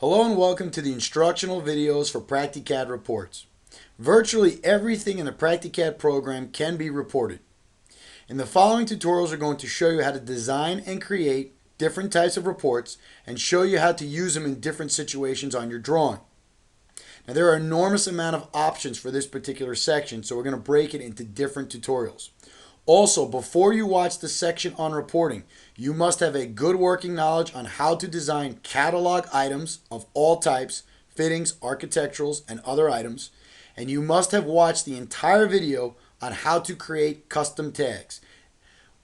Hello and welcome to the instructional videos for PractiCAD reports. Virtually everything in the PractiCAD program can be reported. In the following tutorials, we're going to show you how to design and create different types of reports and show you how to use them in different situations on your drawing. Now there are an enormous amount of options for this particular section, so we're going to break it into different tutorials. Also, before you watch the section on reporting, you must have a good working knowledge on how to design catalog items of all types, fittings, architecturals, and other items. And you must have watched the entire video on how to create custom tags.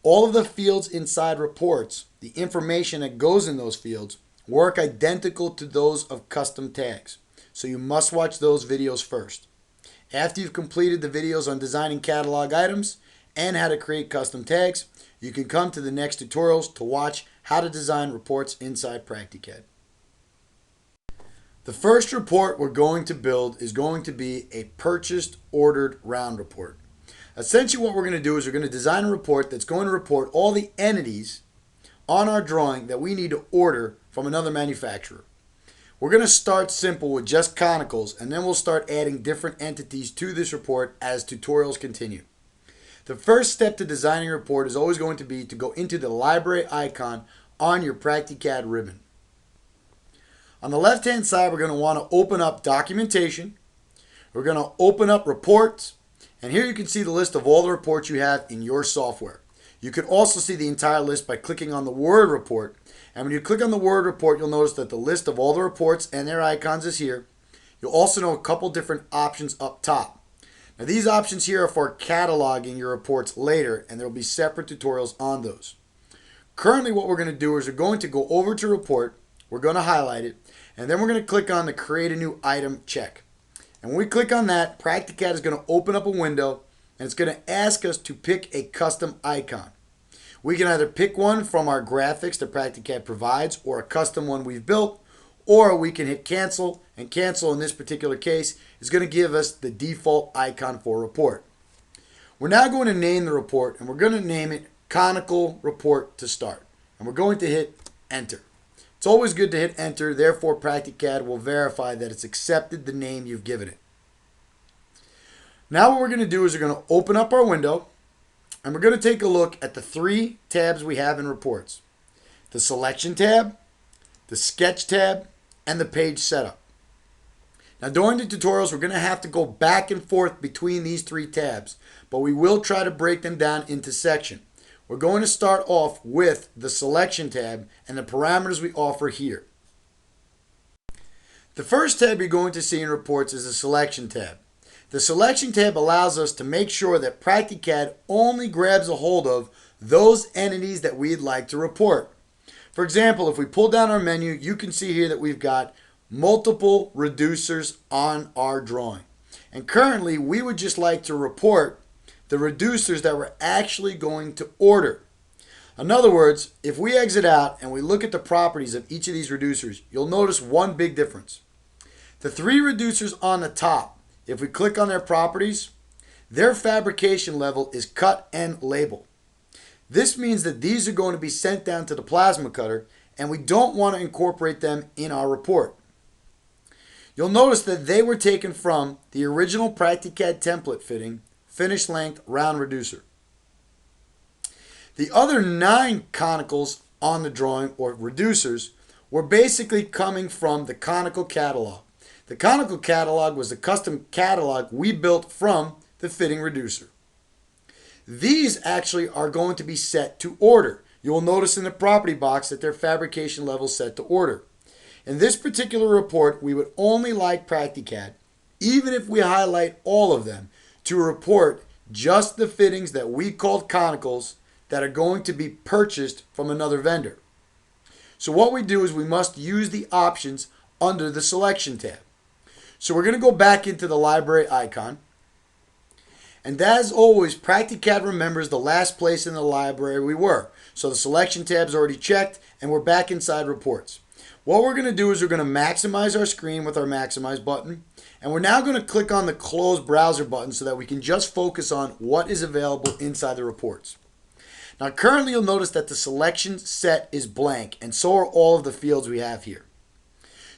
All of the fields inside reports, the information that goes in those fields, work identical to those of custom tags. So you must watch those videos first. After you've completed the videos on designing catalog items and how to create custom tags, you can come to the next tutorials to watch how to design reports inside PractiCAD. The first report we're going to build is going to be a purchased ordered round report. Essentially what we're going to do is we're going to design a report that's going to report all the entities on our drawing that we need to order from another manufacturer. We're going to start simple with just conicals, and then we'll start adding different entities to this report as tutorials continue. The first step to designing a report is always going to be to go into the library icon on your PractiCAD ribbon. On the left hand side, we're going to want to open up documentation. We're going to open up reports, and here you can see the list of all the reports you have in your software. You can also see the entire list by clicking on the word report, and when you click on the word report, you'll notice that the list of all the reports and their icons is here. You'll also know a couple different options up top. Now these options here are for cataloging your reports later, and there will be separate tutorials on those. Currently what we're going to do is we're going to go over to report, we're going to highlight it, and then we're going to click on the create a new item check. And when we click on that, PractiCAD is going to open up a window, and it's going to ask us to pick a custom icon. We can either pick one from our graphics that PractiCAD provides, or a custom one we've built, or we can hit cancel, and cancel in this particular case is going to give us the default icon for report. We're now going to name the report, and we're going to name it Conical Report to start. And we're going to hit enter. It's always good to hit enter, therefore PractiCAD will verify that it's accepted the name you've given it. Now what we're going to do is we're going to open up our window, and we're going to take a look at the three tabs we have in reports. The selection tab, the sketch tab, and the page setup. Now during the tutorials, we're going to have to go back and forth between these three tabs, but we will try to break them down into sections. We're going to start off with the selection tab and the parameters we offer here. The first tab you're going to see in reports is the selection tab. The selection tab allows us to make sure that PractiCAD only grabs a hold of those entities that we'd like to report. For example, if we pull down our menu, you can see here that we've got multiple reducers on our drawing. And currently, we would just like to report the reducers that we're actually going to order. In other words, if we exit out and we look at the properties of each of these reducers, you'll notice one big difference. The three reducers on the top, if we click on their properties, their fabrication level is cut and label. This means that these are going to be sent down to the plasma cutter, and we don't want to incorporate them in our report. You'll notice that they were taken from the original PractiCAD template fitting, finished length round reducer. The other 9 conicals on the drawing, or reducers, were basically coming from the conical catalog. The conical catalog was the custom catalog we built from the fitting reducer. These actually are going to be set to order. You will notice in the property box that their fabrication level is set to order. In this particular report, we would only like PractiCAD, even if we highlight all of them, to report just the fittings that we called conicals that are going to be purchased from another vendor. So what we do is we must use the options under the selection tab. So we're going to go back into the library icon. And as always, PractiCAD remembers the last place in the library we were. So the selection tab is already checked, and we're back inside reports. What we're going to do is we're going to maximize our screen with our maximize button. And we're now going to click on the close browser button so that we can just focus on what is available inside the reports. Now currently you'll notice that the selection set is blank, and so are all of the fields we have here.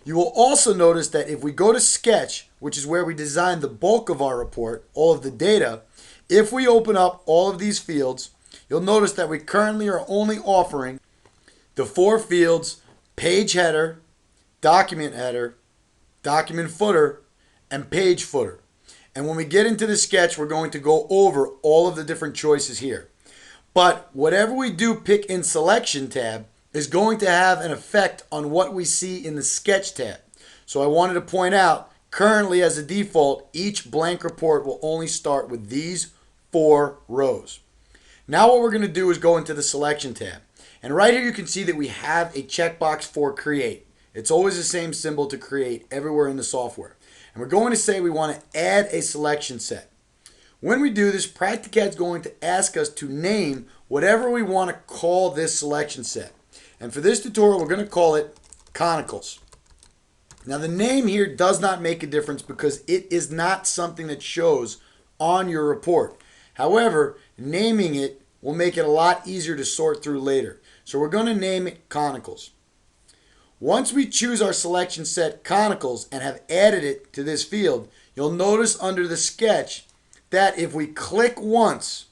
You will also notice that if we go to Sketch, which is where we design the bulk of our report, all of the data, if we open up all of these fields, you'll notice that we currently are only offering the 4 fields: page header, document footer, and page footer. And when we get into the sketch, we're going to go over all of the different choices here. But whatever we do pick in Selection tab is going to have an effect on what we see in the Sketch tab. So I wanted to point out, currently as a default, each blank report will only start with these 4 rows. Now what we're going to do is go into the Selection tab. And right here you can see that we have a checkbox for Create. It's always the same symbol to create everywhere in the software. And we're going to say we want to add a selection set. When we do this, PractiCAD is going to ask us to name whatever we want to call this selection set. And for this tutorial, we're going to call it Conicals. Now the name here does not make a difference because it is not something that shows on your report. However, naming it will make it a lot easier to sort through later. So we're going to name it Conicals. Once we choose our selection set Conicals and have added it to this field, you'll notice under the sketch that if we click once,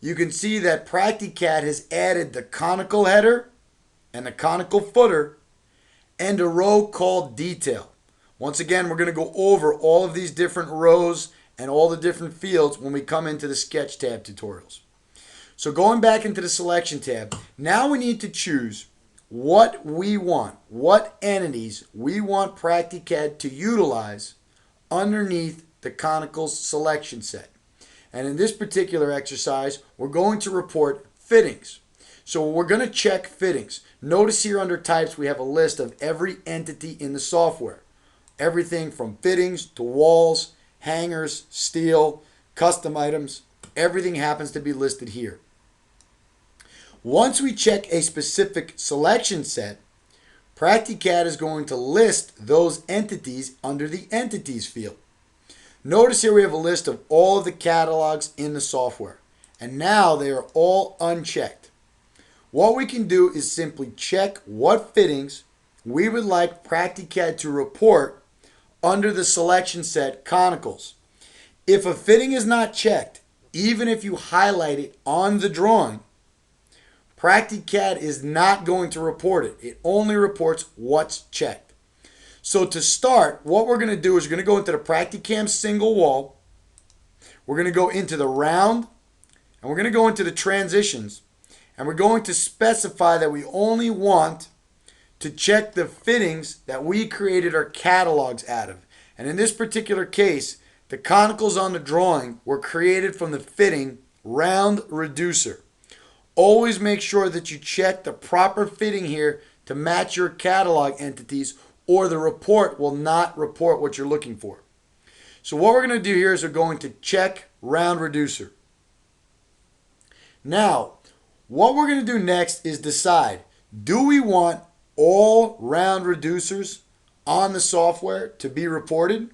you can see that PractiCAD has added the conical header and the conical footer and a row called Detail. Once again, we're going to go over all of these different rows and all the different fields when we come into the Sketch tab tutorials. So going back into the Selection tab, now we need to choose what we want, what entities we want PractiCAD to utilize underneath the Conicals selection set. And in this particular exercise, we're going to report fittings. So we're going to check fittings. Notice here under types we have a list of every entity in the software. Everything from fittings to walls, hangers, steel, custom items, everything happens to be listed here. Once we check a specific selection set, PractiCAD is going to list those entities under the Entities field. Notice here we have a list of all of the catalogs in the software, and now they are all unchecked. What we can do is simply check what fittings we would like PractiCAD to report under the selection set Conicals. If a fitting is not checked, even if you highlight it on the drawing, PractiCAD is not going to report it. It only reports what's checked. So to start, what we're going to do is we're going to go into the PractiCAM single wall. We're going to go into the round, and we're going to go into the transitions, and we're going to specify that we only want to check the fittings that we created our catalogs out of. And in this particular case, the conicals on the drawing were created from the fitting round reducer. Always make sure that you check the proper fitting here to match your catalog entities, or the report will not report what you're looking for. So what we're going to do here is we're going to check round reducer. Now, what we're going to do next is decide, do we want all round reducers on the software to be reported?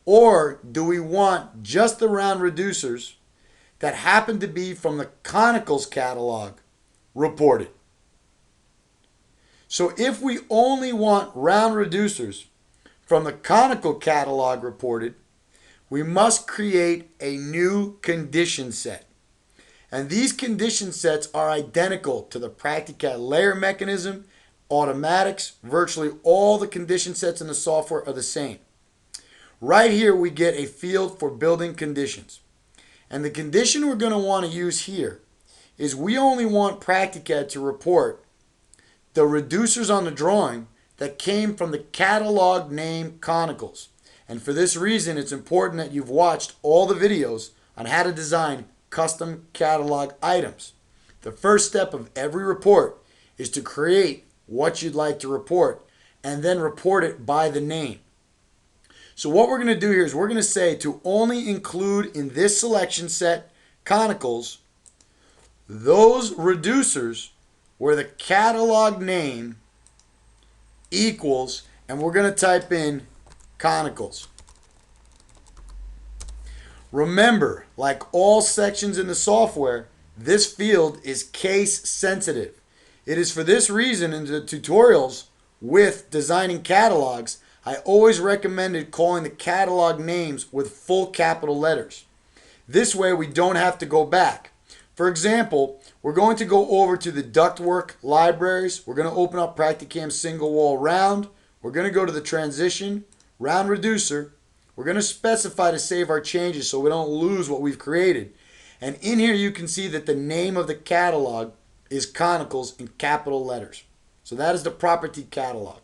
Or do we want just the round reducers that happen to be from the Conicals catalog reported? So if we only want round reducers from the conical catalog reported, we must create a new condition set. And these condition sets are identical to the PractiCAD layer mechanism, automatics. Virtually all the condition sets in the software are the same. Right here we get a field for building conditions. And the condition we're going to want to use here is we only want PractiCAD to report the reducers on the drawing that came from the catalog name Conicals. And for this reason, it's important that you've watched all the videos on how to design custom catalog items. The first step of every report is to create what you'd like to report and then report it by the name. So what we're going to do here is we're going to say to only include in this selection set Conicals those reducers where the catalog name equals, and we're going to type in Conicals. Remember, like all sections in the software, this field is case sensitive. It is for this reason in the tutorials with designing catalogs, I always recommended calling the catalog names with full capital letters. This way we don't have to go back. For example, we're going to go over to the ductwork libraries. We're going to open up PractiCAD single wall round. We're going to go to the transition, round reducer. We're going to specify to save our changes so we don't lose what we've created. And in here you can see that the name of the catalog is Conicals in capital letters. So that is the property catalog.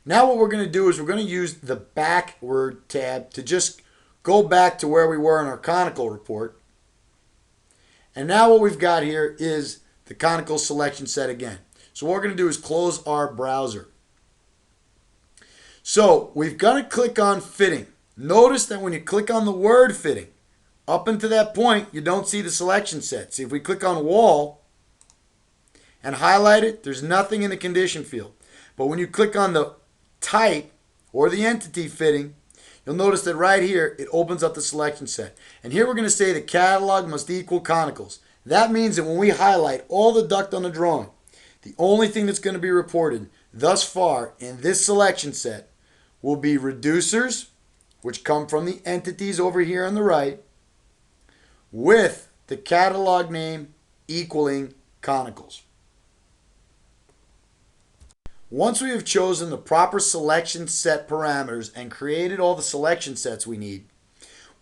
Now what we're going to do is we're going to use the backward tab to just go back to where we were in our conical report. And now what we've got here is the conical selection set again. So what we're going to do is close our browser. So we've got to click on fitting. Notice that when you click on the word fitting, up until that point, you don't see the selection set. See, if we click on wall and highlight it, there's nothing in the condition field. But when you click on the type or the entity fitting, you'll notice that right here, it opens up the selection set. And here we're going to say the catalog must equal conicals. That means that when we highlight all the duct on the drawing, the only thing that's going to be reported thus far in this selection set will be reducers, which come from the entities over here on the right, with the catalog name equaling conicals. Once we have chosen the proper selection set parameters and created all the selection sets we need,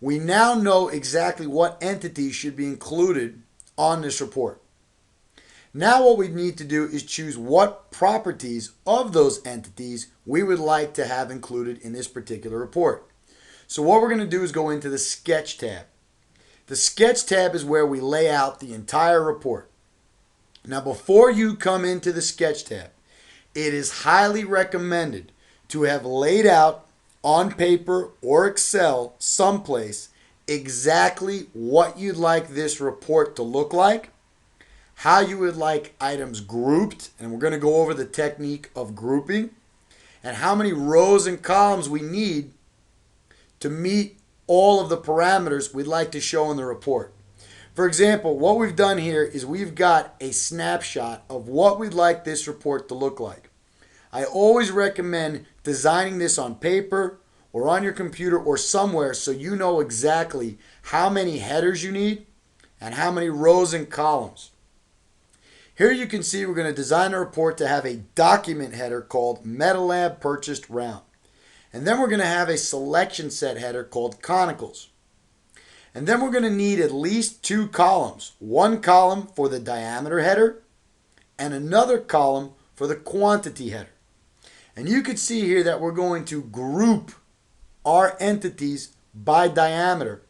we now know exactly what entities should be included on this report. Now what we need to do is choose what properties of those entities we would like to have included in this particular report. So what we're going to do is go into the Sketch tab. The Sketch tab is where we lay out the entire report. Now before you come into the Sketch tab, it is highly recommended to have laid out on paper or Excel someplace exactly what you'd like this report to look like, how you would like items grouped, and we're going to go over the technique of grouping, and how many rows and columns we need to meet all of the parameters we'd like to show in the report. For example, what we've done here is we've got a snapshot of what we'd like this report to look like. I always recommend designing this on paper or on your computer or somewhere so you know exactly how many headers you need and how many rows and columns. Here you can see we're going to design a report to have a document header called MetaLab Purchased Round. And then we're going to have a selection set header called Conicals. And then we're going to need at least two columns. One column for the diameter header and another column for the quantity header. And you can see here that we're going to group our entities by diameter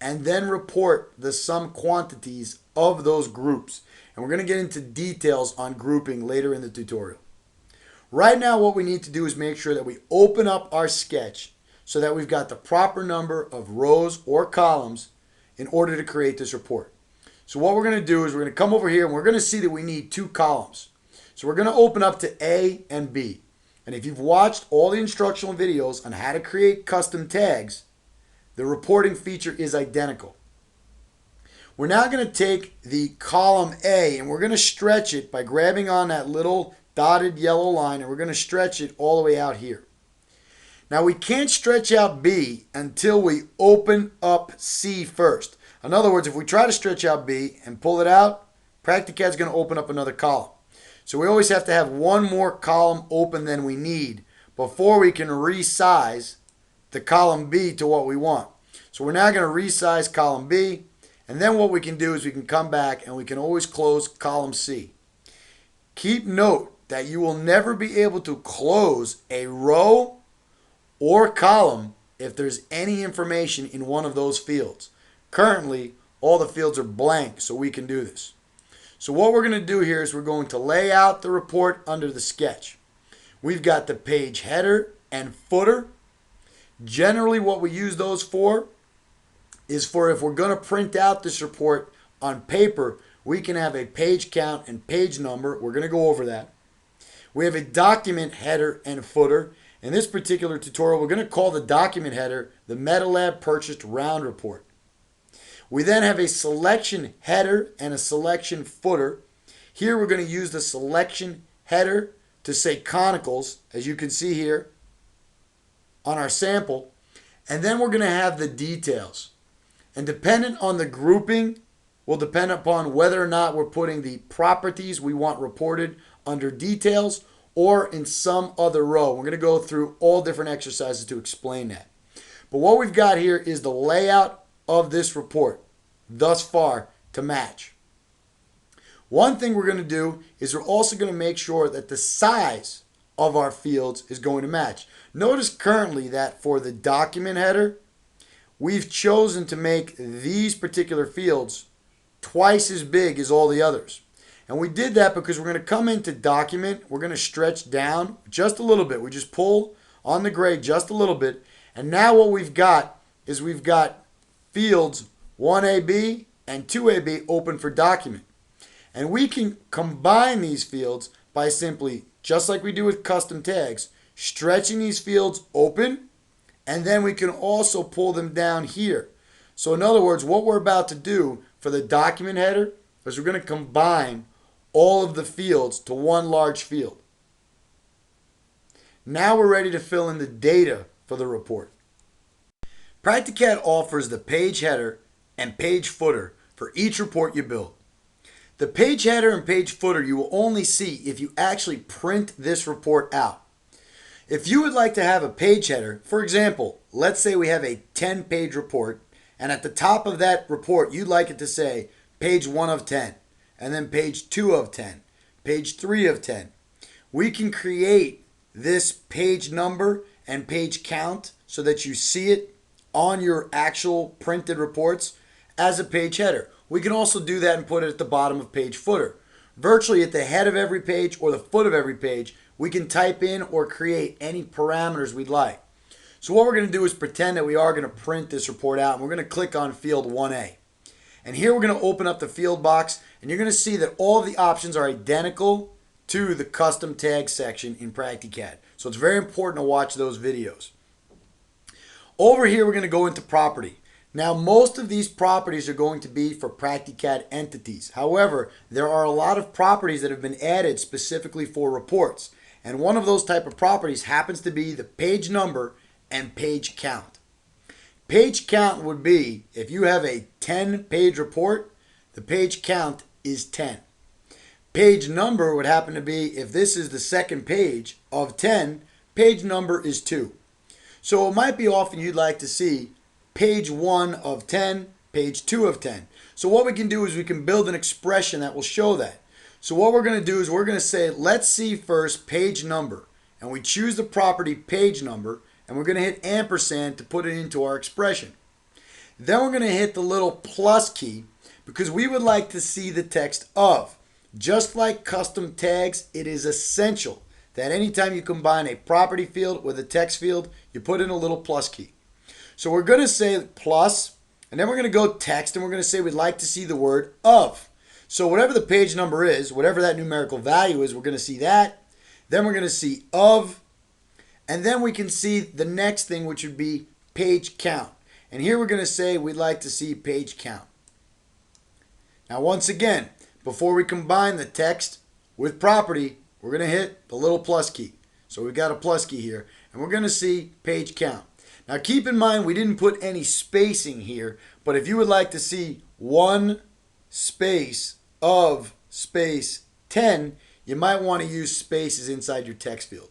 and then report the sum quantities of those groups. And we're going to get into details on grouping later in the tutorial. Right now what we need to do is make sure that we open up our sketch so that we've got the proper number of rows or columns in order to create this report. So what we're going to do is we're going to come over here and we're going to see that we need two columns. So we're going to open up to A and B. And if you've watched all the instructional videos on how to create custom tags, the reporting feature is identical. We're now going to take the column A and we're going to stretch it by grabbing on that little dotted yellow line, and we're going to stretch it all the way out here. Now we can't stretch out B until we open up C first. In other words, if we try to stretch out B and pull it out, PractiCAD is going to open up another column. So we always have to have one more column open than we need before we can resize the column B to what we want. So we're now going to resize column B, and then what we can do is we can come back and we can always close column C. Keep note that you will never be able to close a row or column if there's any information in one of those fields. Currently, all the fields are blank, so we can do this. So what we're going to do here is we're going to lay out the report under the sketch. We've got the page header and footer. Generally, what we use those for is for if we're going to print out this report on paper, we can have a page count and page number. We're going to go over that. We have a document header and footer. In this particular tutorial, we're going to call the document header the MetaLab Purchased Round Report. We then have a selection header and a selection footer. Here we're going to use the selection header to say conicals, as you can see here on our sample. And then we're going to have the details. And dependent on the grouping will depend upon whether or not we're putting the properties we want reported under details or in some other row. We're going to go through all different exercises to explain that. But what we've got here is the layout of this report thus far to match. One thing we're going to do is we're also going to make sure that the size of our fields is going to match. Notice currently that for the document header, we've chosen to make these particular fields twice as big as all the others. And we did that because we're going to come into document, we're going to stretch down just a little bit. We just pull on the gray just a little bit. And now what we've got is we've got fields 1AB and 2AB open for document. And we can combine these fields by simply, just like we do with custom tags, stretching these fields open, and then we can also pull them down here. So in other words, what we're about to do for the document header is we're going to combine all of the fields to one large field. Now we're ready to fill in the data for the report. PractiCAD offers the page header and page footer for each report you build. The page header and page footer you will only see if you actually print this report out. If you would like to have a page header, for example, let's say we have a 10-page report, and at the top of that report you'd like it to say page 1 of 10, and then page 2 of 10, page 3 of 10. We can create this page number and page count so that you see it on your actual printed reports as a page header. We can also do that and put it at the bottom of page footer. Virtually at the head of every page or the foot of every page, we can type in or create any parameters we'd like. So what we're going to do is pretend that we are going to print this report out, and we're going to click on field 1A. And here we're going to open up the field box, and you're going to see that all of the options are identical to the custom tag section in PractiCAD. So it's very important to watch those videos. Over here we're going to go into property. Now most of these properties are going to be for PractiCAD entities. However, there are a lot of properties that have been added specifically for reports. And one of those type of properties happens to be the page number and page count. Page count would be, if you have a 10-page report, the page count is 10. Page number would happen to be, if this is the second page of 10, page number is 2. So it might be often you'd like to see page 1 of 10, page 2 of 10. So what we can do is we can build an expression that will show that. So what we're going to do is we're going to say, let's see first page number. And we choose the property page number, and we're going to hit ampersand to put it into our expression. Then we're going to hit the little plus key because we would like to see the text of. Just like custom tags, it is essential that anytime you combine a property field with a text field, you put in a little plus key. So we're going to say plus, and then we're going to go text, and we're going to say we'd like to see the word of. So whatever the page number is, whatever that numerical value is, we're going to see that. Then we're going to see of, and then we can see the next thing, which would be page count. And here we're going to say we'd like to see page count. Now once again, before we combine the text with property, we're going to hit the little plus key. So we've got a plus key here, and we're going to see page count. Now keep in mind we didn't put any spacing here, but if you would like to see 1 space of space 10, you might want to use spaces inside your text field.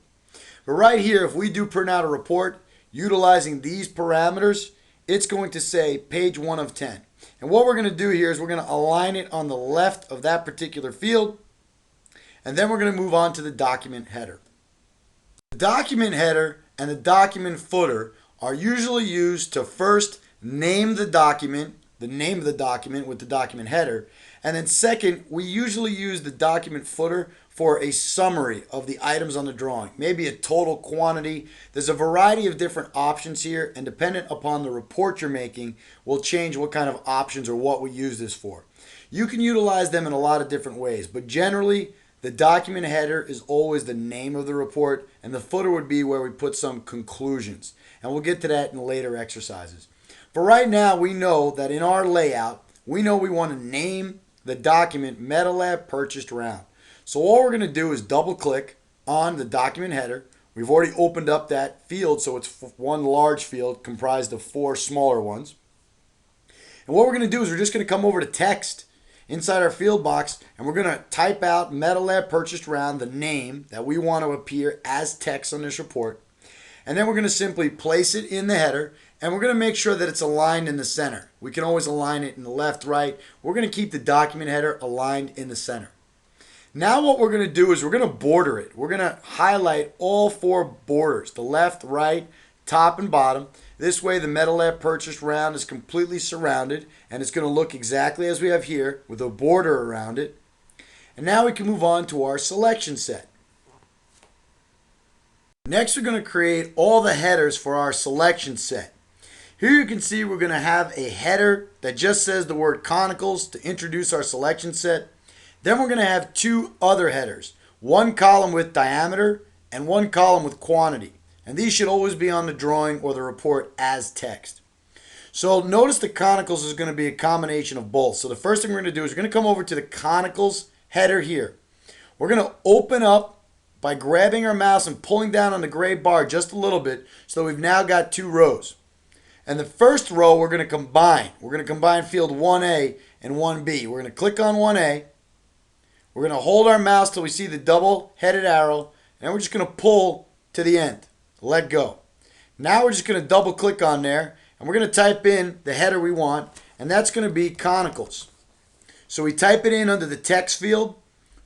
But right here, if we do print out a report utilizing these parameters, it's going to say page 1 of 10. And what we're going to do here is we're going to align it on the left of that particular field, and then we're going to move on to the document header. The document header and the document footer are usually used to first name the document, the name of the document with the document header, and then second, we usually use the document footer for a summary of the items on the drawing, maybe a total quantity. There's a variety of different options here, and dependent upon the report you're making, will change what kind of options or what we use this for. You can utilize them in a lot of different ways, but generally, the document header is always the name of the report, and the footer would be where we put some conclusions. And we'll get to that in later exercises. For right now, we know that in our layout, we know we want to name the document MetaLab Purchased Round. So all we're going to do is double click on the document header. We've already opened up that field, so it's one large field comprised of 4 smaller ones. And what we're going to do is we're just going to come over to text inside our field box, and we're going to type out Metal Lab Purchased Round, the name that we want to appear as text on this report. And then we're going to simply place it in the header, and we're going to make sure that it's aligned in the center. We can always align it in the left, right. We're going to keep the document header aligned in the center. Now what we're going to do is we're going to border it. We're going to highlight all 4 borders, the left, right, top, and bottom. This way the Metal Lab Purchased Round is completely surrounded, and it's going to look exactly as we have here with a border around it. And now we can move on to our selection set. Next, we're going to create all the headers for our selection set. Here you can see we're going to have a header that just says the word conicals to introduce our selection set. Then we're going to have 2 other headers, one column with diameter and one column with quantity. And these should always be on the drawing or the report as text. So notice the conicals is going to be a combination of both. So the first thing we're going to do is we're going to come over to the conicals header here. We're going to open up by grabbing our mouse and pulling down on the gray bar just a little bit, so we've now got 2 rows. And the first row we're going to combine. We're going to combine field 1A and 1B. We're going to click on 1A. We're going to hold our mouse till we see the double-headed arrow, and we're just going to pull to the end. Let go. Now we're just going to double click on there, and we're going to type in the header we want, and that's going to be conicals. So we type it in under the text field.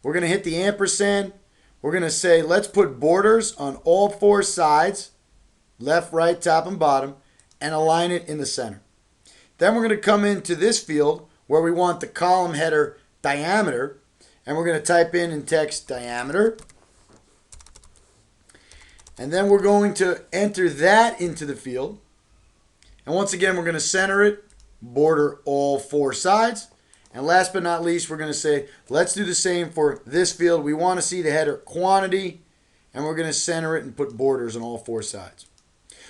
We're going to hit the ampersand. We're going to say let's put borders on all 4 sides, left, right, top, and bottom, and align it in the center. Then we're going to come into this field where we want the column header diameter, and we're going to type in text diameter. And then we're going to enter that into the field. And once again, we're going to center it, border all 4 sides. And last but not least, we're going to say, let's do the same for this field. We want to see the header quantity, and we're going to center it and put borders on all 4 sides.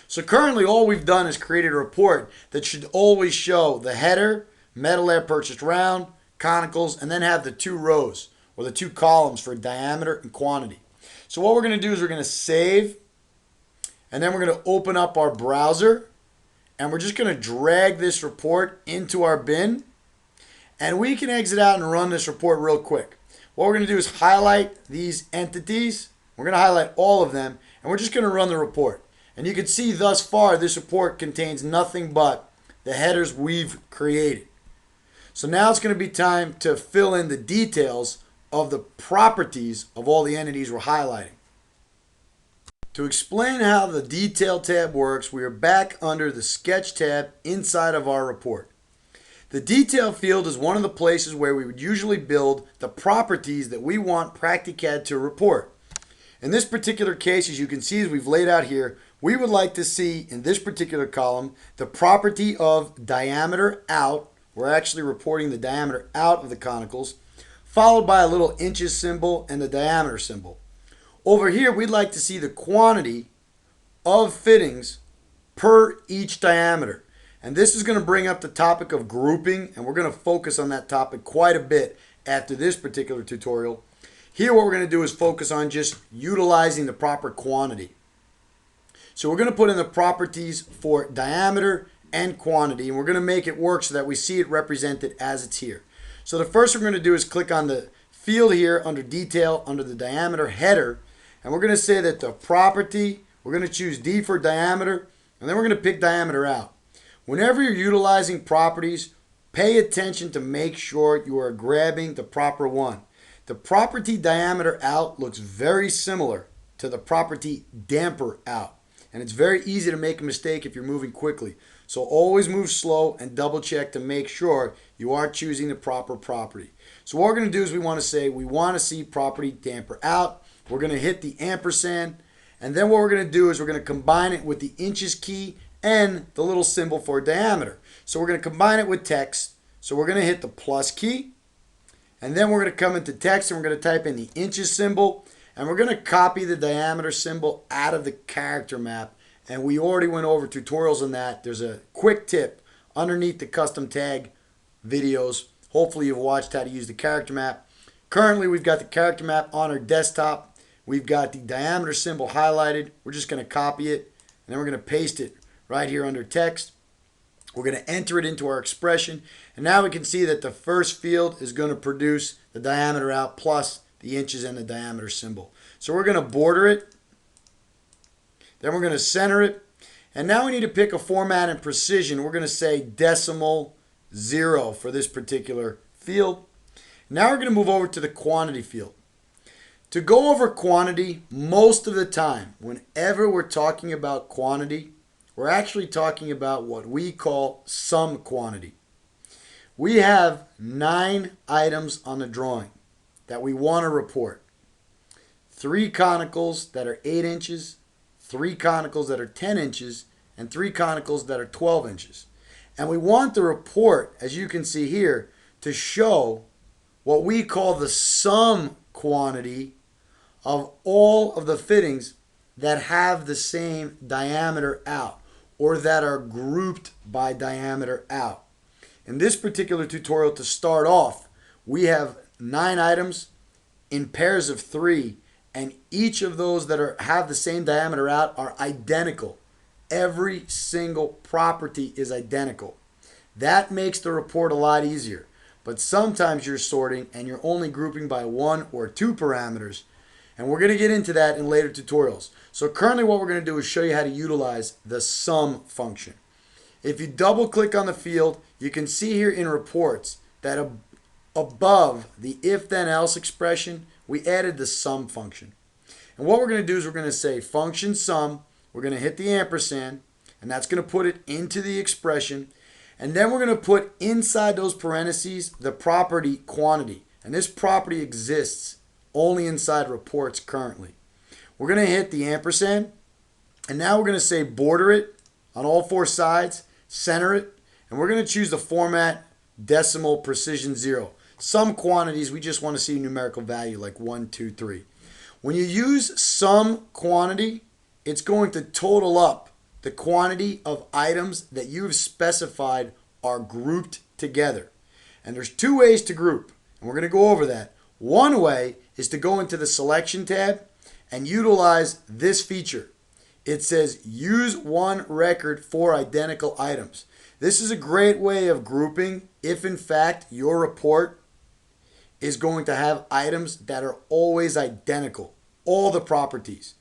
So currently, all we've done is created a report that should always show the header, Metal Lab Purchased Round, conicals, and then have the 2 rows or the 2 columns for diameter and quantity. So what we're going to do is we're going to save, and then we're going to open up our browser, and we're just going to drag this report into our bin, and we can exit out and run this report real quick. What we're going to do is highlight these entities. We're going to highlight all of them, and we're just going to run the report. And you can see thus far this report contains nothing but the headers we've created. So now it's going to be time to fill in the details of the properties of all the entities we're highlighting. To explain how the Detail tab works, we are back under the Sketch tab inside of our report. The Detail field is one of the places where we would usually build the properties that we want PractiCAD to report. In this particular case, as you can see as we've laid out here, we would like to see in this particular column the property of diameter out. We're actually reporting the diameter out of the conicals, followed by a little inches symbol and the diameter symbol. Over here, we'd like to see the quantity of fittings per each diameter. And this is going to bring up the topic of grouping, and we're going to focus on that topic quite a bit after this particular tutorial. Here, what we're going to do is focus on just utilizing the proper quantity. So we're going to put in the properties for diameter and quantity, and we're going to make it work so that we see it represented as it's here. So the first we're going to do is click on the field here under Detail, under the diameter header, and we're going to say that the property, we're going to choose D for diameter, and then we're going to pick diameter out. Whenever you're utilizing properties, pay attention to make sure you are grabbing the proper one. The property diameter out looks very similar to the property damper out. And it's very easy to make a mistake if you're moving quickly. So always move slow and double check to make sure you are choosing the proper property. So what we're going to do is we want to say we want to see property damper out. We're going to hit the ampersand. And then what we're going to do is we're going to combine it with the inches key and the little symbol for diameter. So we're going to combine it with text. So we're going to hit the plus key. And then we're going to come into text and we're going to type in the inches symbol. And we're going to copy the diameter symbol out of the character map. And we already went over tutorials on that. There's a quick tip underneath the custom tag videos. Hopefully you've watched how to use the character map. Currently we've got the character map on our desktop. We've got the diameter symbol highlighted. We're just going to copy it, and then we're going to paste it right here under text. We're going to enter it into our expression, and now we can see that the first field is going to produce the diameter out plus the inches and the diameter symbol. So we're going to border it, then we're going to center it, and now we need to pick a format and precision. We're going to say decimal 0 for this particular field. Now we're going to move over to the quantity field. To go over quantity, most of the time, whenever we're talking about quantity, we're actually talking about what we call sum quantity. We have 9 items on the drawing that we want to report. 3 conicals that are 8 inches, 3 conicals that are 10 inches, and 3 conicals that are 12 inches. And we want the report, as you can see here, to show what we call the sum quantity of all of the fittings that have the same diameter out, or that are grouped by diameter out. In this particular tutorial, to start off, we have 9 items in pairs of 3, and each of those that have the same diameter out are identical. Every single property is identical. That makes the report a lot easier. But sometimes you're sorting and you're only grouping by 1 or 2 parameters. And we're going to get into that in later tutorials. So currently what we're going to do is show you how to utilize the sum function. If you double click on the field, you can see here in reports that above the if then else expression, we added the sum function. And what we're going to do is we're going to say function sum, we're going to hit the ampersand, and that's going to put it into the expression. And then we're going to put inside those parentheses the property quantity. And this property exists only inside reports currently. We're going to hit the ampersand, and now we're going to say border it on all 4 sides, center it, and we're going to choose the format decimal precision 0. Some quantities we just want to see a numerical value like 1, 2, 3. When you use sum quantity, it's going to total up the quantity of items that you've specified are grouped together. And there's 2 ways to group, and we're going to go over that. One way is to go into the selection tab and utilize this feature. It says use one record for identical items. This is a great way of grouping if in fact your report is going to have items that are always identical, all the properties.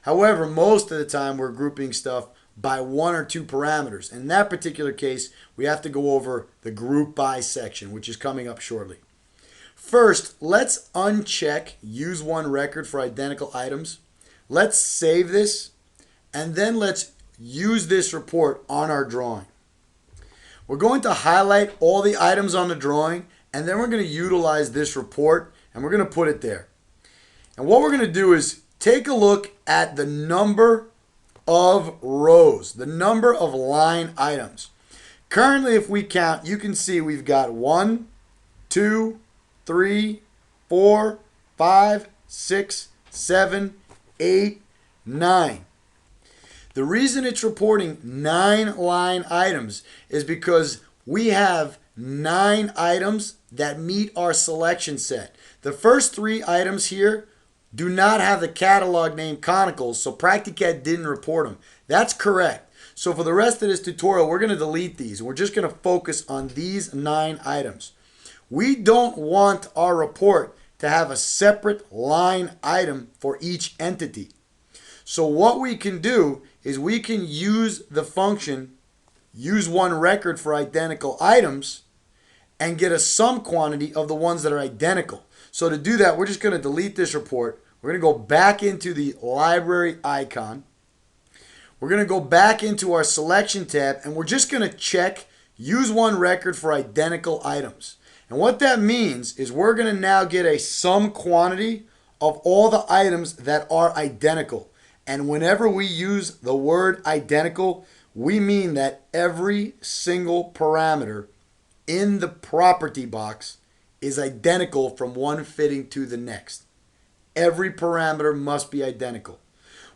However, most of the time we're grouping stuff by 1 or 2 parameters. In that particular case, we have to go over the group by section, which is coming up shortly. First, let's uncheck use one record for identical items. Let's save this, and then let's use this report on our drawing. We're going to highlight all the items on the drawing, and then we're going to utilize this report, and we're going to put it there. And what we're going to do is take a look at the number of rows, the number of line items. Currently, if we count, you can see we've got 1, 2, 3, 4, 5, 6, 7, 8, 9. The reason it's reporting 9 line items is because we have 9 items that meet our selection set. The first 3 items here do not have the catalog name conicals, so PractiCAD didn't report them. That's correct. So for the rest of this tutorial, we're going to delete these. We're just going to focus on these 9 items. We don't want our report to have a separate line item for each entity. So what we can do is we can use the function use one record for identical items and get a sum quantity of the ones that are identical. So to do that, we're just going to delete this report. We're going to go back into the library icon. We're going to go back into our selection tab, and we're just going to check use one record for identical items. And what that means is we're going to now get a sum quantity of all the items that are identical. And whenever we use the word identical, we mean that every single parameter in the property box is identical from one fitting to the next. Every parameter must be identical.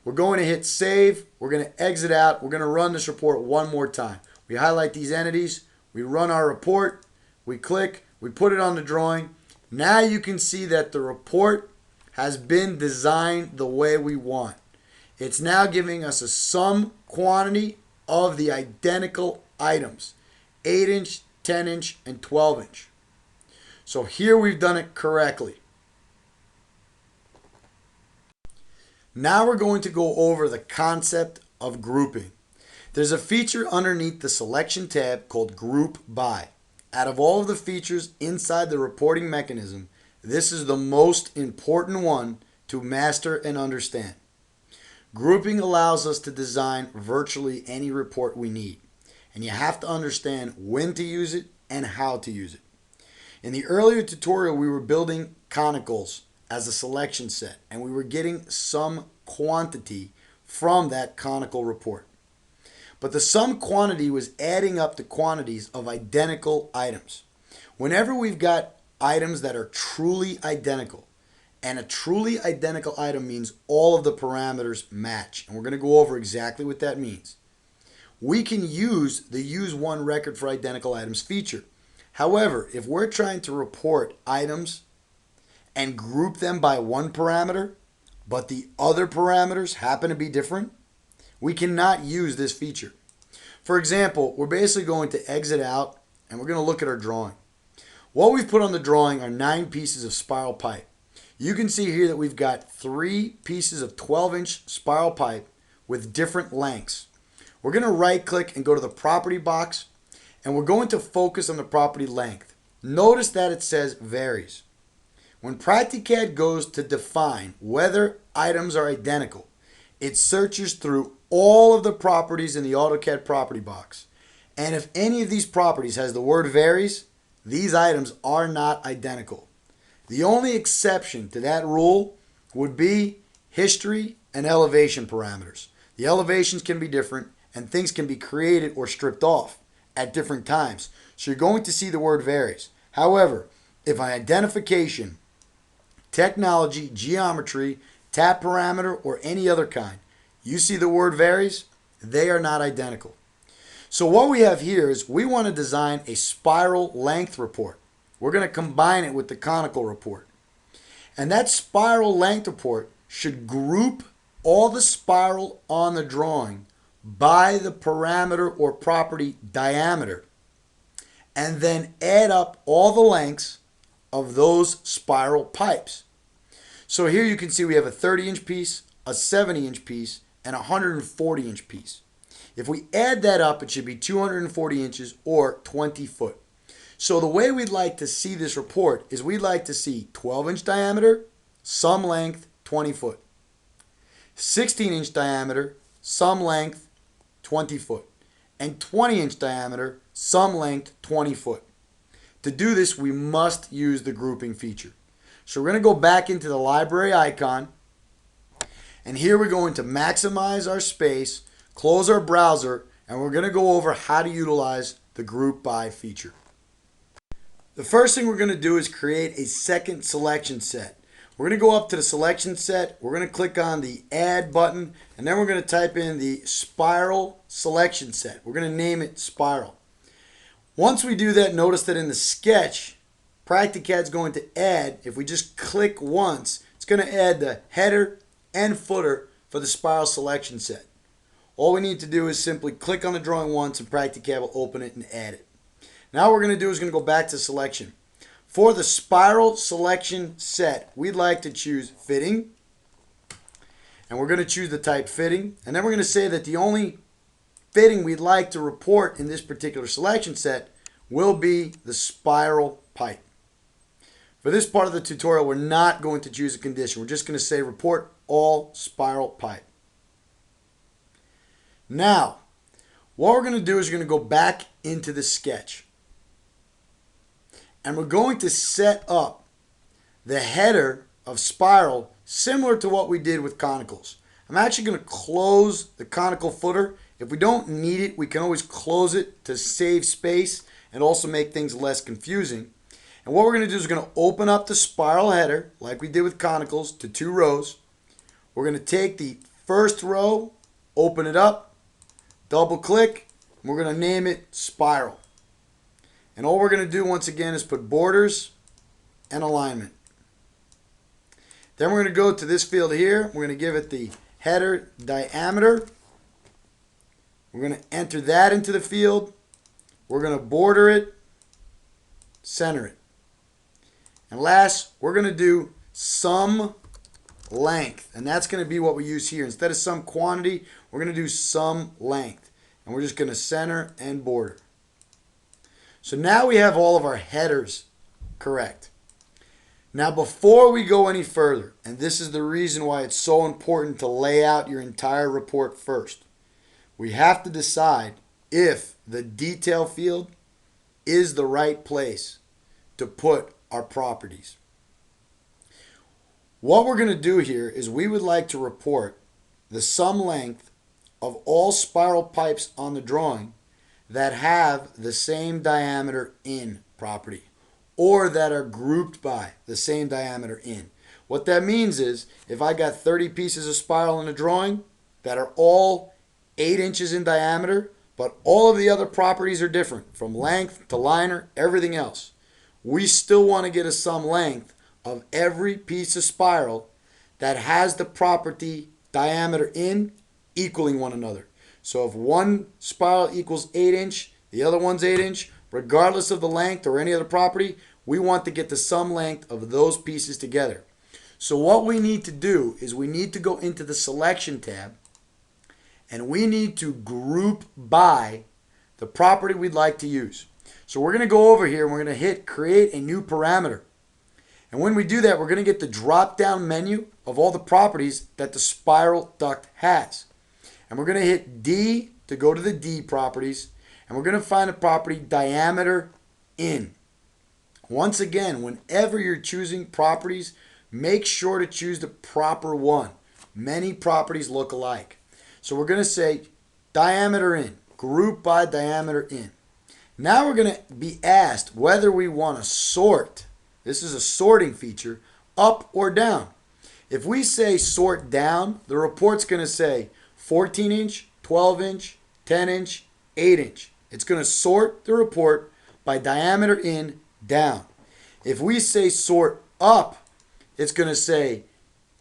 We're going to hit save. We're going to exit out. We're going to run this report one more time. We highlight these entities. We run our report. We click. We put it on the drawing. Now you can see that the report has been designed the way we want. It's now giving us a sum quantity of the identical items, 8-inch, 10-inch, and 12-inch. So here we've done it correctly. Now we're going to go over the concept of grouping. There's a feature underneath the selection tab called Group By. Out of all of the features inside the reporting mechanism, this is the most important one to master and understand. Grouping allows us to design virtually any report we need, and you have to understand when to use it and how to use it. In the earlier tutorial, we were building conicals as a selection set, and we were getting some quantity from that conical report. But the sum quantity was adding up to quantities of identical items. Whenever we've got items that are truly identical, and a truly identical item means all of the parameters match, and we're going to go over exactly what that means. We can use the Use One Record for Identical Items feature. However, if we're trying to report items and group them by one parameter, but the other parameters happen to be different, we cannot use this feature. For example, we're basically going to exit out and we're going to look at our drawing. What we've put on the drawing are 9 pieces of spiral pipe. You can see here that we've got 3 pieces of 12-inch spiral pipe with different lengths. We're going to right click and go to the property box, and we're going to focus on the property length. Notice that it says varies. When PractiCAD goes to define whether items are identical, it searches through all of the properties in the AutoCAD property box. And if any of these properties has the word varies, these items are not identical. The only exception to that rule would be history and elevation parameters. The elevations can be different and things can be created or stripped off at different times. So you're going to see the word varies. However, if an identification, technology, geometry, tap parameter, or any other kind, you see the word varies, they are not identical. So what we have here is we want to design a spiral length report. We're going to combine it with the conical report. And that spiral length report should group all the spiral on the drawing by the parameter or property diameter, and then add up all the lengths of those spiral pipes. So here you can see we have a 30-inch piece, a 70-inch piece, and a 140-inch piece. If we add that up, it should be 240 inches or 20 foot. So the way we'd like to see this report is we'd like to see 12-inch diameter, some length, 20 foot. 16-inch diameter, some length, 20 foot. And 20-inch diameter, some length, 20 foot. To do this, we must use the grouping feature. So we're going to go back into the library icon. And here we're going to maximize our space, close our browser, and we're going to go over how to utilize the Group By feature. The first thing we're going to do is create a second selection set. We're going to go up to the selection set, we're going to click on the Add button, and then we're going to type in the Spiral Selection Set. We're going to name it Spiral. Once we do that, notice that in the sketch, PractiCAD is going to add, if we just click once, it's going to add the header and footer for the Spiral Selection Set. All we need to do is simply click on the drawing once and PractiCAD will open it and add it. Now what we're going to do is going to go back to selection. For the spiral selection set, we'd like to choose fitting. And we're going to choose the type fitting. And then we're going to say that the only fitting we'd like to report in this particular selection set will be the spiral pipe. For this part of the tutorial, we're not going to choose a condition. We're just going to say report all spiral pipe. Now, what we're going to do is we're going to go back into the sketch. And we're going to set up the header of spiral similar to what we did with conicals. I'm actually going to close the conical footer. If we don't need it, we can always close it to save space and also make things less confusing. And what we're going to do is we're going to open up the spiral header like we did with conicals to 2 rows. We're going to take the first row, open it up, double click, and we're going to name it Spiral. And all we're going to do once again is put borders and alignment. Then we're going to go to this field here. We're going to give it the header diameter. We're going to enter that into the field. We're going to border it, center it. And last, we're going to do sum length. And that's going to be what we use here. Instead of sum quantity, we're going to do sum length. And we're just going to center and border. So now we have all of our headers correct. Now before we go any further, and this is the reason why it's so important to lay out your entire report first, we have to decide if the detail field is the right place to put our properties. What we're going to do here is we would like to report the sum length of all spiral pipes on the drawing that have the same diameter in property, or that are grouped by the same diameter in. What that means is if I got 30 pieces of spiral in a drawing that are all 8 inches in diameter, but all of the other properties are different, from length to liner, everything else, we still want to get a sum length of every piece of spiral that has the property diameter in equaling one another. So if one spiral equals 8 inch, the other one's 8 inch, regardless of the length or any other property, we want to get the sum length of those pieces together. So what we need to do is we need to go into the selection tab and we need to group by the property we'd like to use. So we're going to go over here and we're going to hit create a new parameter. And when we do that, we're going to get the drop down menu of all the properties that the spiral duct has. And we're going to hit D to go to the D properties. And we're going to find a property diameter in. Once again, whenever you're choosing properties, make sure to choose the proper one. Many properties look alike. So we're going to say diameter in, group by diameter in. Now we're going to be asked whether we want to sort. This is a sorting feature, up or down. If we say sort down, the report's going to say 14 inch, 12 inch, 10 inch, 8 inch. It's going to sort the report by diameter in, down. If we say sort up, it's going to say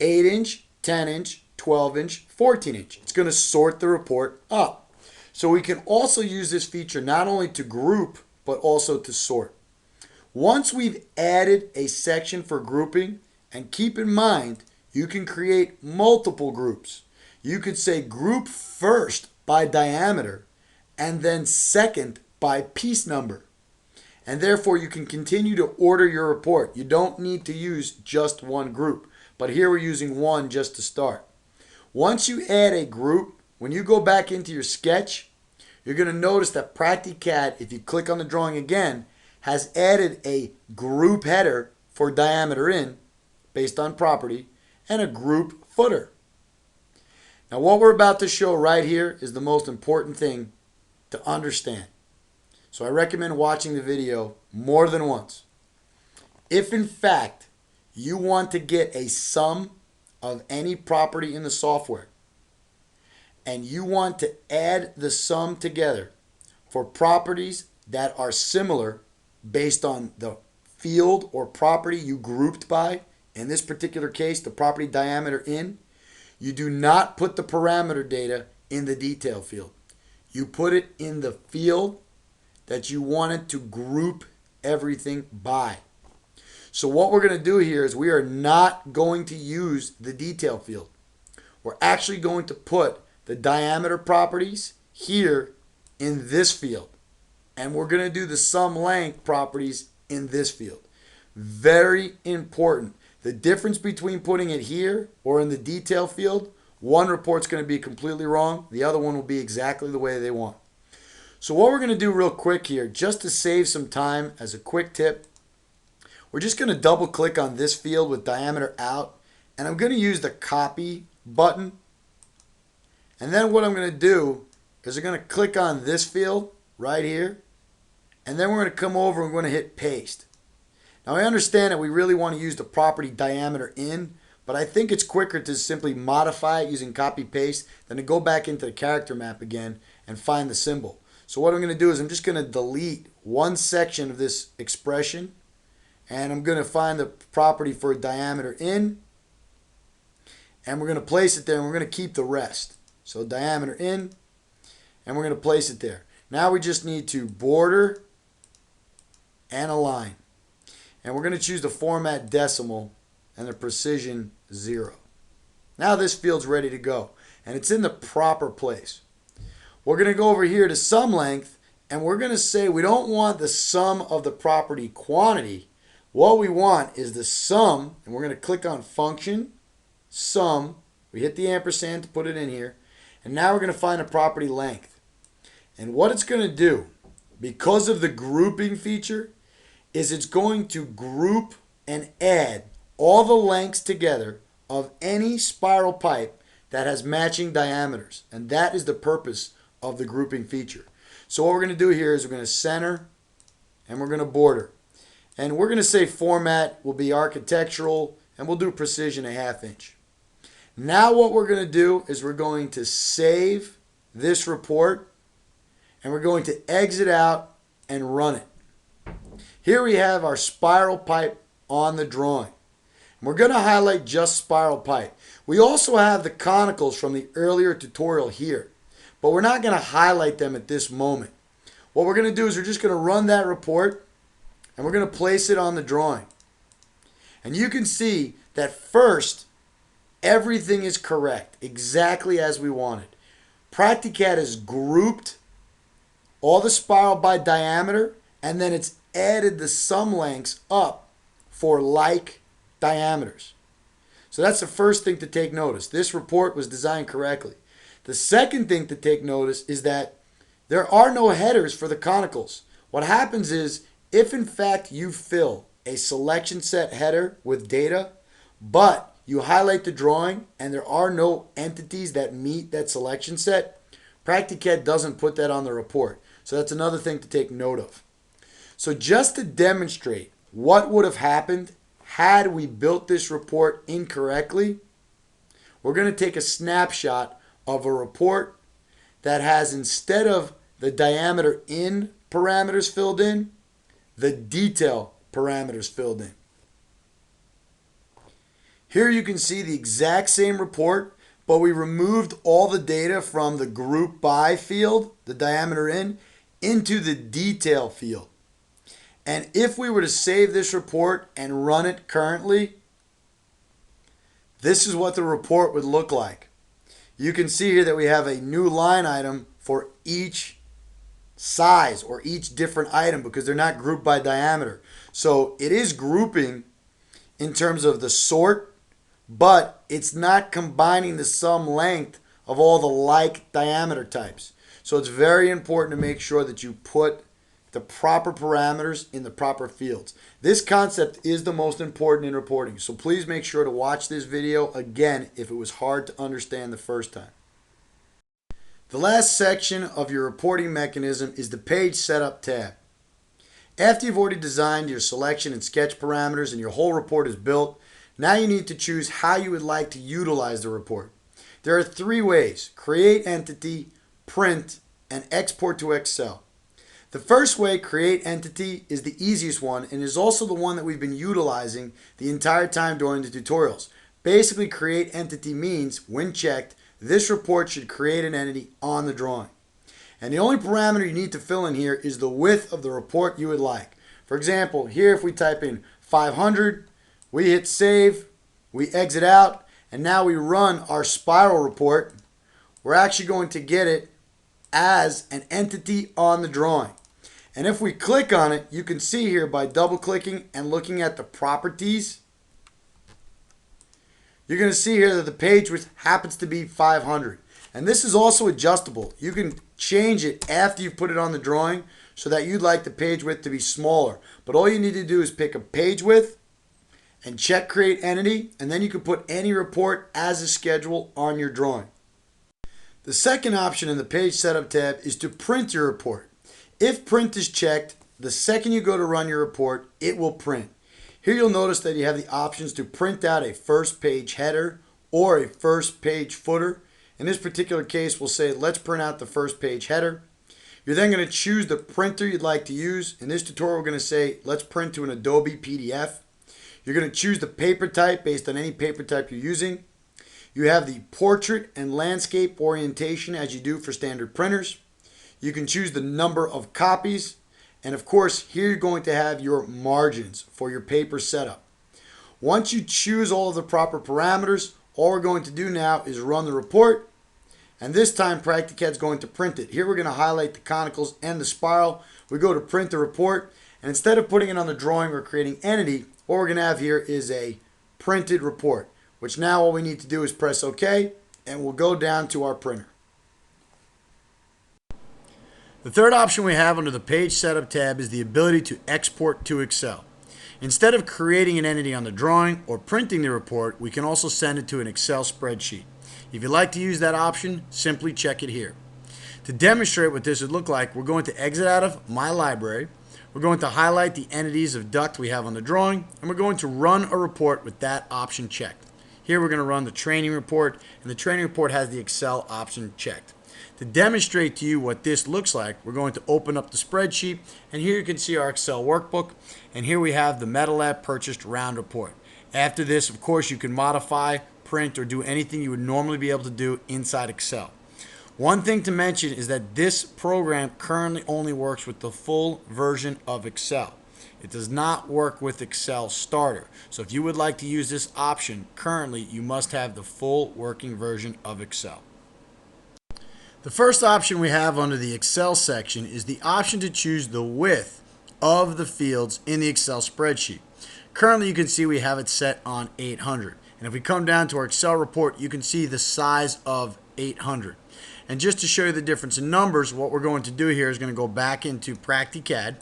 8 inch, 10 inch, 12 inch, 14 inch. It's going to sort the report up. So we can also use this feature not only to group, but also to sort. Once we've added a section for grouping, and keep in mind, you can create multiple groups. You could say group first by diameter, and then second by piece number. And therefore, you can continue to order your report. You don't need to use just one group. But here we're using one just to start. Once you add a group, when you go back into your sketch, you're going to notice that PractiCAD, if you click on the drawing again, has added a group header for diameter in, based on property, and a group footer. Now what we're about to show right here is the most important thing to understand. So I recommend watching the video more than once. If in fact you want to get a sum of any property in the software, and you want to add the sum together for properties that are similar based on the field or property you grouped by, in this particular case, the property diameter in, you do not put the parameter data in the detail field. You put it in the field that you wanted to group everything by. So what we're going to do here is we are not going to use the detail field. We're actually going to put the diameter properties here in this field. And we're going to do the sum length properties in this field. Very important. The difference between putting it here or in the detail field, one report's going to be completely wrong. The other one will be exactly the way they want. So what we're going to do real quick here, just to save some time as a quick tip, we're just going to double click on this field with diameter out. And I'm going to use the copy button. And then what I'm going to do is I'm going to click on this field right here. And then we're going to come over and we're going to hit paste. Now I understand that we really want to use the property diameter in, but I think it's quicker to simply modify it using copy paste than to go back into the character map again and find the symbol. So what I'm going to do is I'm just going to delete one section of this expression, and I'm going to find the property for diameter in, and we're going to place it there, and we're going to keep the rest. So diameter in, and we're going to place it there. Now we just need to border and align. And we're going to choose the format decimal and the precision 0. Now this field's ready to go, and it's in the proper place. We're going to go over here to sum length, and we're going to say we don't want the sum of the property quantity. What we want is the sum, and we're going to click on function, sum. We hit the ampersand to put it in here, and now we're going to find a property length. And what it's going to do, because of the grouping feature, is it's going to group and add all the lengths together of any spiral pipe that has matching diameters. And that is the purpose of the grouping feature. So what we're going to do here is we're going to center and we're going to border. And we're going to say format will be architectural, and we'll do precision 1/2 inch. Now what we're going to do is we're going to save this report, and we're going to exit out and run it. Here we have our spiral pipe on the drawing. We're going to highlight just spiral pipe. We also have the conicals from the earlier tutorial here, but we're not going to highlight them at this moment. What we're going to do is we're just going to run that report, and we're going to place it on the drawing. And you can see that first, everything is correct, exactly as we wanted. PractiCAD has grouped all the spiral by diameter, and then it's added the sum lengths up for like diameters. So that's the first thing to take notice. This report was designed correctly. The second thing to take notice is that there are no headers for the conicals. What happens is, if in fact you fill a selection set header with data, but you highlight the drawing and there are no entities that meet that selection set, PractiCAD doesn't put that on the report. So that's another thing to take note of. So just to demonstrate what would have happened had we built this report incorrectly, we're going to take a snapshot of a report that has, instead of the diameter in parameters filled in, the detail parameters filled in. Here you can see the exact same report, but we removed all the data from the group by field, the diameter in, into the detail field. And if we were to save this report and run it currently, this is what the report would look like. You can see here that we have a new line item for each size or each different item because they're not grouped by diameter. So it is grouping in terms of the sort, but it's not combining the sum length of all the like diameter types. So it's very important to make sure that you put the proper parameters in the proper fields. This concept is the most important in reporting, so please make sure to watch this video again if it was hard to understand the first time. The last section of your reporting mechanism is the Page Setup tab. After you've already designed your selection and sketch parameters and your whole report is built, now you need to choose how you would like to utilize the report. There are 3 ways: create entity, print, and export to Excel. The first way, create entity, is the easiest one and is also the one that we've been utilizing the entire time during the tutorials. Basically, create entity means, when checked, this report should create an entity on the drawing. And the only parameter you need to fill in here is the width of the report you would like. For example, here if we type in 500, we hit save, we exit out, and now we run our spiral report. We're actually going to get it as an entity on the drawing. And if we click on it, you can see here by double clicking and looking at the properties, you're going to see here that the page width happens to be 500. And this is also adjustable. You can change it after you've put it on the drawing so that you'd like the page width to be smaller. But all you need to do is pick a page width and check create entity, and then you can put any report as a schedule on your drawing. The second option in the Page Setup tab is to print your report. If print is checked, the second you go to run your report, it will print. Here you'll notice that you have the options to print out a first page header or a first page footer. In this particular case, we'll say, let's print out the first page header. You're then going to choose the printer you'd like to use. In this tutorial, we're going to say, let's print to an Adobe PDF. You're going to choose the paper type based on any paper type you're using. You have the portrait and landscape orientation as you do for standard printers. You can choose the number of copies. And of course, here you're going to have your margins for your paper setup. Once you choose all of the proper parameters, all we're going to do now is run the report. And this time PractiCAD is going to print it. Here we're going to highlight the conicals and the spiral. We go to print the report. And instead of putting it on the drawing or creating entity, what we're going to have here is a printed report, which now all we need to do is press OK, and we'll go down to our printer. The third option we have under the Page Setup tab is the ability to export to Excel. Instead of creating an entity on the drawing or printing the report, we can also send it to an Excel spreadsheet. If you'd like to use that option, simply check it here. To demonstrate what this would look like, we're going to exit out of My Library. We're going to highlight the entities of duct we have on the drawing, and we're going to run a report with that option checked. Here we're going to run the training report, and the training report has the Excel option checked. To demonstrate to you what this looks like, we're going to open up the spreadsheet, and here you can see our Excel workbook, and here we have the MetaLab purchased round report. After this, of course, you can modify, print, or do anything you would normally be able to do inside Excel. One thing to mention is that this program currently only works with the full version of Excel. It does not work with Excel Starter. So if you would like to use this option, currently you must have the full working version of Excel. The first option we have under the Excel section is the option to choose the width of the fields in the Excel spreadsheet. Currently you can see we have it set on 800. And if we come down to our Excel report, you can see the size of 800. And just to show you the difference in numbers, what we're going to do here is going to go back into PractiCAD.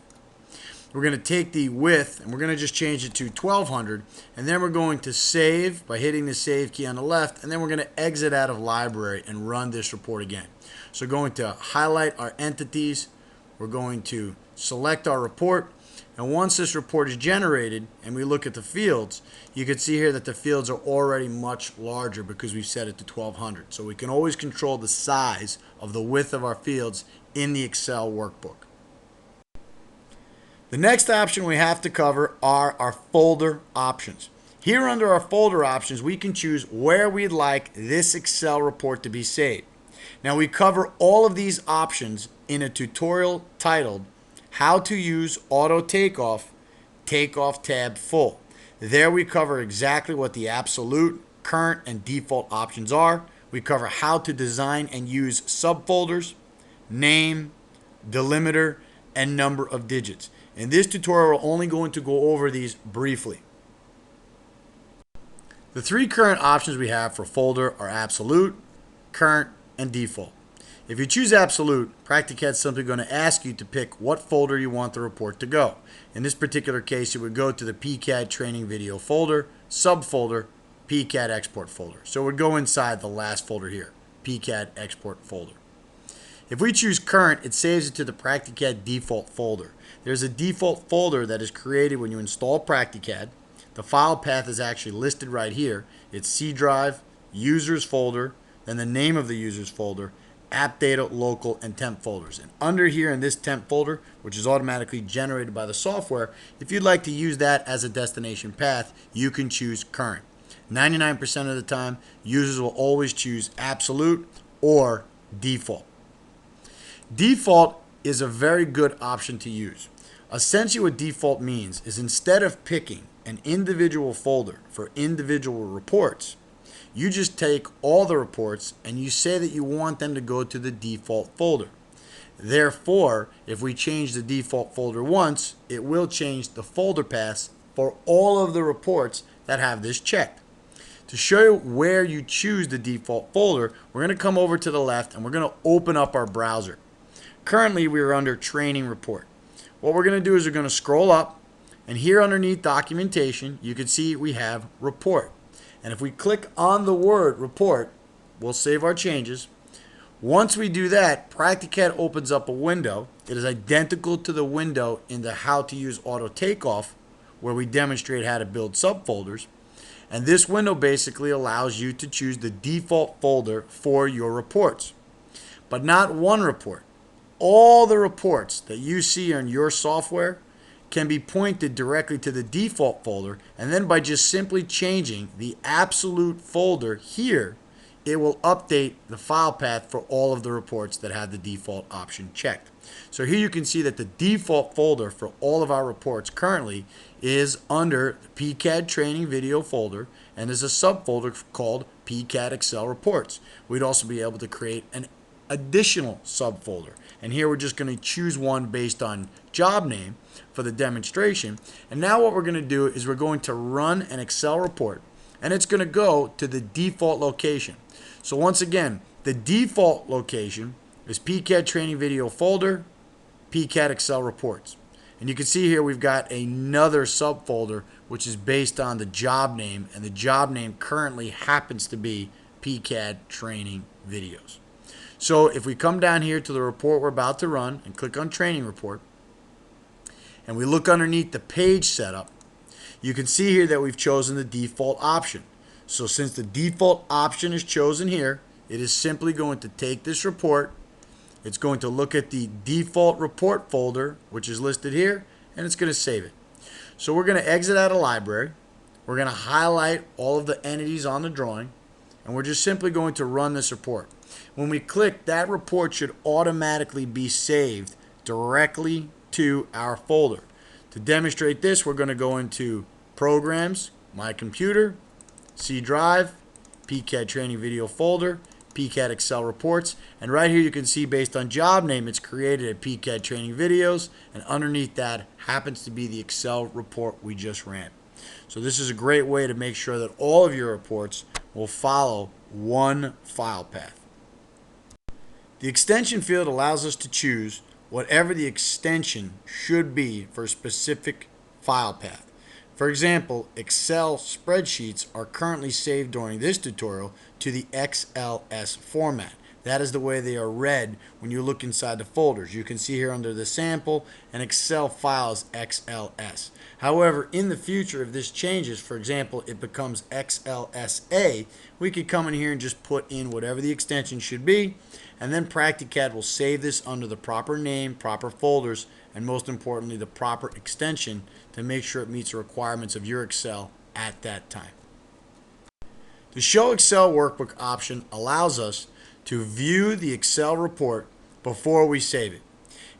We're going to take the width and we're going to just change it to 1200, and then we're going to save by hitting the save key on the left, and then we're going to exit out of library and run this report again. So we're going to highlight our entities, we're going to select our report, and once this report is generated and we look at the fields, you can see here that the fields are already much larger because we've set it to 1200. So we can always control the size of the width of our fields in the Excel workbook. The next option we have to cover are our folder options. Here under our folder options, we can choose where we'd like this Excel report to be saved. Now we cover all of these options in a tutorial titled How to Use Auto Takeoff tab full. There we cover exactly what the absolute, current, and default options are. We cover how to design and use subfolders, name, delimiter, and number of digits. In this tutorial, we're only going to go over these briefly. The three current options we have for folder are absolute, current, and default. If you choose absolute, PractiCAD is simply going to ask you to pick what folder you want the report to go. In this particular case, it would go to the PCAD training video folder, subfolder, PCAD export folder. So it would go inside the last folder here, PCAD export folder. If we choose current, it saves it to the PractiCAD default folder. There's a default folder that is created when you install PractiCAD. The file path is actually listed right here. It's C drive, users folder, then the name of the users folder, app data, local, and temp folders. And under here in this temp folder, which is automatically generated by the software, if you'd like to use that as a destination path, you can choose current. 99% of the time, users will always choose absolute or default. Default is a very good option to use. Essentially what default means is instead of picking an individual folder for individual reports, you just take all the reports and you say that you want them to go to the default folder. Therefore, if we change the default folder once, it will change the folder paths for all of the reports that have this checked. To show you where you choose the default folder, we're going to come over to the left and we're going to open up our browser. Currently, we are under Training Report. What we're going to do is we're going to scroll up, and here underneath Documentation, you can see we have Report. And if we click on the word Report, we'll save our changes. Once we do that, PractiCAD opens up a window. It is identical to the window in the How to Use Auto Takeoff, where we demonstrate how to build subfolders. And this window basically allows you to choose the default folder for your reports. But not one report. All the reports that you see on your software can be pointed directly to the default folder, and then by just simply changing the absolute folder here, it will update the file path for all of the reports that have the default option checked. So here you can see that the default folder for all of our reports currently is under the PCAD training video folder, and there's a subfolder called PCAD Excel reports. We'd also be able to create an additional subfolder, and here we're just going to choose one based on job name for the demonstration. And now what we're going to do is we're going to run an Excel report, and it's going to go to the default location. So once again, the default location is PCAD training video folder, PCAD Excel reports. And you can see here we've got another subfolder which is based on the job name, and the job name currently happens to be PCAD training videos. So if we come down here to the report we're about to run and click on training report, and we look underneath the page setup, you can see here that we've chosen the default option. So since the default option is chosen here, it is simply going to take this report, it's going to look at the default report folder, which is listed here, and it's going to save it. So we're going to exit out of library, we're going to highlight all of the entities on the drawing, and we're just simply going to run this report. When we click, that report should automatically be saved directly to our folder. To demonstrate this, we're going to go into Programs, My Computer, C Drive, PCAD Training Video folder, PCAD Excel reports, and right here you can see based on job name it's created at PCAD Training Videos, and underneath that happens to be the Excel report we just ran. So this is a great way to make sure that all of your reports will follow one file path. The extension field allows us to choose whatever the extension should be for a specific file path. For example, Excel spreadsheets are currently saved during this tutorial to the XLS format. That is the way they are read when you look inside the folders. You can see here under the sample, an Excel file is XLS. However, in the future, if this changes, for example, it becomes XLSA, we could come in here and just put in whatever the extension should be, and then PractiCAD will save this under the proper name, proper folders, and most importantly, the proper extension to make sure it meets the requirements of your Excel at that time. The Show Excel Workbook option allows us to view the Excel report before we save it.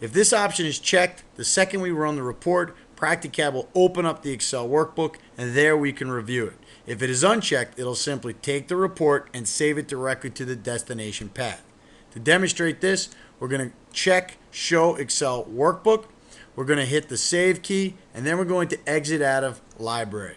If this option is checked, the second we run the report, PractiCAD will open up the Excel workbook, and there we can review it. If it is unchecked, it'll simply take the report and save it directly to the destination path. To demonstrate this, we're going to check Show Excel Workbook. We're going to hit the Save key, and then we're going to exit out of Library.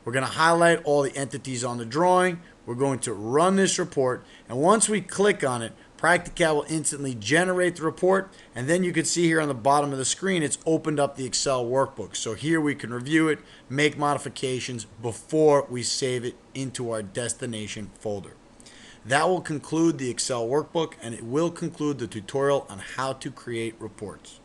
We're going to highlight all the entities on the drawing. We're going to run this report, and once we click on it, PractiCAD will instantly generate the report, and then you can see here on the bottom of the screen it's opened up the Excel workbook. So here we can review it, make modifications before we save it into our destination folder. That will conclude the Excel workbook, and it will conclude the tutorial on how to create reports.